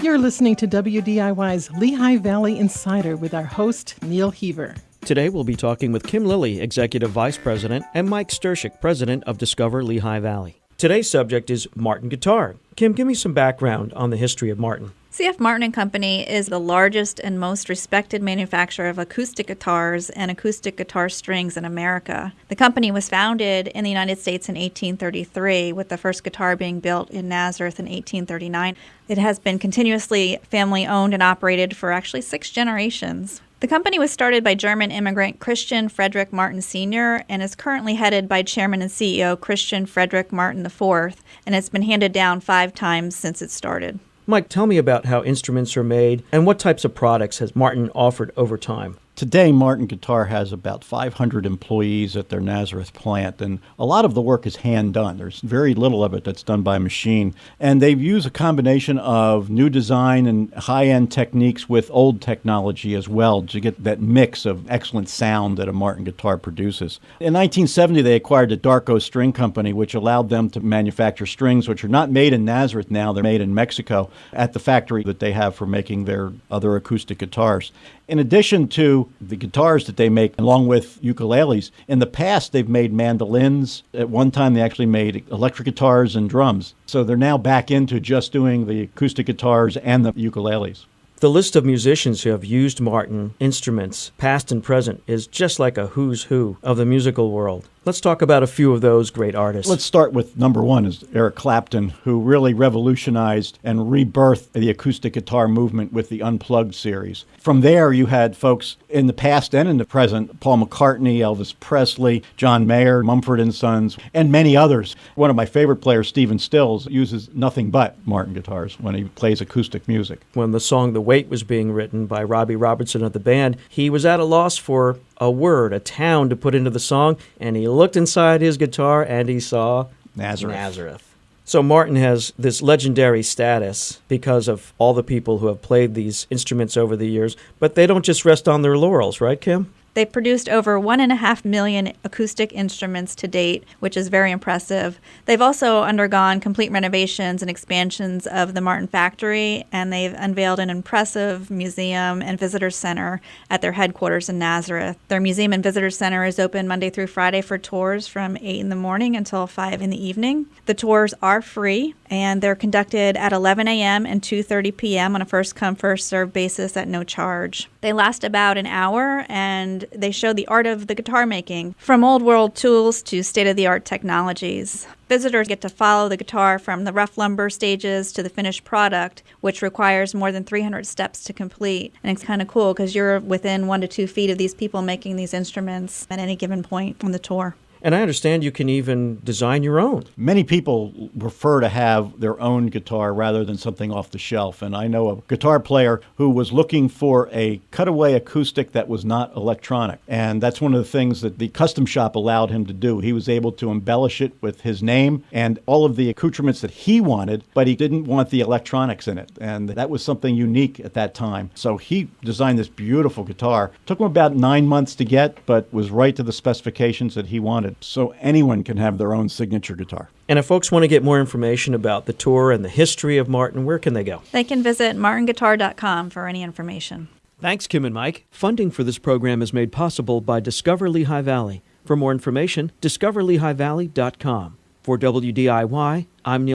You're listening to WDIY's Lehigh Valley Insider with our host, Neil Heaver. Today we'll be talking with Kim Lilly, Executive Vice President, and Mike Stershik, President of Discover Lehigh Valley. Today's subject is Martin Guitar. Kim, give me some background on the history of Martin. C.F. Martin & Company is the largest and most respected manufacturer of acoustic guitars and acoustic guitar strings in America. The company was founded in the United States in 1833, with the first guitar being built in Nazareth in 1839. It has been continuously family-owned and operated for actually 6 generations. The company was started by German immigrant Christian Frederick Martin Sr. and is currently headed by Chairman and CEO Christian Frederick Martin IV, and it's been handed down 5 times since it started. Mike, tell me about how instruments are made and what types of products has Martin offered over time. Today, Martin Guitar has about 500 employees at their Nazareth plant, and a lot of the work is hand-done. There's very little of it that's done by machine. And they've used a combination of new design and high-end techniques with old technology as well to get that mix of excellent sound that a Martin Guitar produces. In 1970, they acquired the Darko String Company, which allowed them to manufacture strings which are not made in Nazareth now. They're made in Mexico at the factory that they have for making their other acoustic guitars. In addition to the guitars that they make, along with ukuleles, in the past they've made mandolins. At one time they actually made electric guitars and drums. So they're now back into just doing the acoustic guitars and the ukuleles. The list of musicians who have used Martin instruments, past and present, is just like a who's who of the musical world. Let's talk about a few of those great artists. Let's start with number one, is Eric Clapton, who really revolutionized and rebirthed the acoustic guitar movement with the Unplugged series. From there, you had folks in the past and in the present, Paul McCartney, Elvis Presley, John Mayer, Mumford & Sons, and many others. One of my favorite players, Stephen Stills, uses nothing but Martin guitars when he plays acoustic music. When the song The Wait was being written by Robbie Robertson of the band, he was at a loss for a word, a town to put into the song, and he looked inside his guitar and he saw Nazareth. So Martin has this legendary status because of all the people who have played these instruments over the years, but they don't just rest on their laurels, right, Kim? They've produced over 1.5 million acoustic instruments to date, which is very impressive. They've also undergone complete renovations and expansions of the Martin factory, and they've unveiled an impressive museum and visitor center at their headquarters in Nazareth. Their museum and visitor center is open Monday through Friday for tours from 8 in the morning until 5 in the evening. The tours are free, and they're conducted at 11 a.m. and 2:30 p.m. on a first-come, first-served basis at no charge. They last about an hour, and they show the art of the guitar making, from old world tools to state-of-the-art technologies. Visitors get to follow the guitar from the rough lumber stages to the finished product, which requires more than 300 steps to complete. And it's kind of cool because you're within 1 to 2 feet of these people making these instruments at any given point on the tour. And I understand you can even design your own. Many people prefer to have their own guitar rather than something off the shelf. And I know a guitar player who was looking for a cutaway acoustic that was not electronic. And that's one of the things that the custom shop allowed him to do. He was able to embellish it with his name and all of the accoutrements that he wanted, but he didn't want the electronics in it. And that was something unique at that time. So he designed this beautiful guitar. Took him about 9 months to get, but was right to the specifications that he wanted. So anyone can have their own signature guitar. And if folks want to get more information about the tour and the history of Martin, where can they go? They can visit martinguitar.com for any information. Thanks, Kim and Mike. Funding for this program is made possible by Discover Lehigh Valley. For more information, discoverlehighvalley.com. For WDIY, I'm Neil.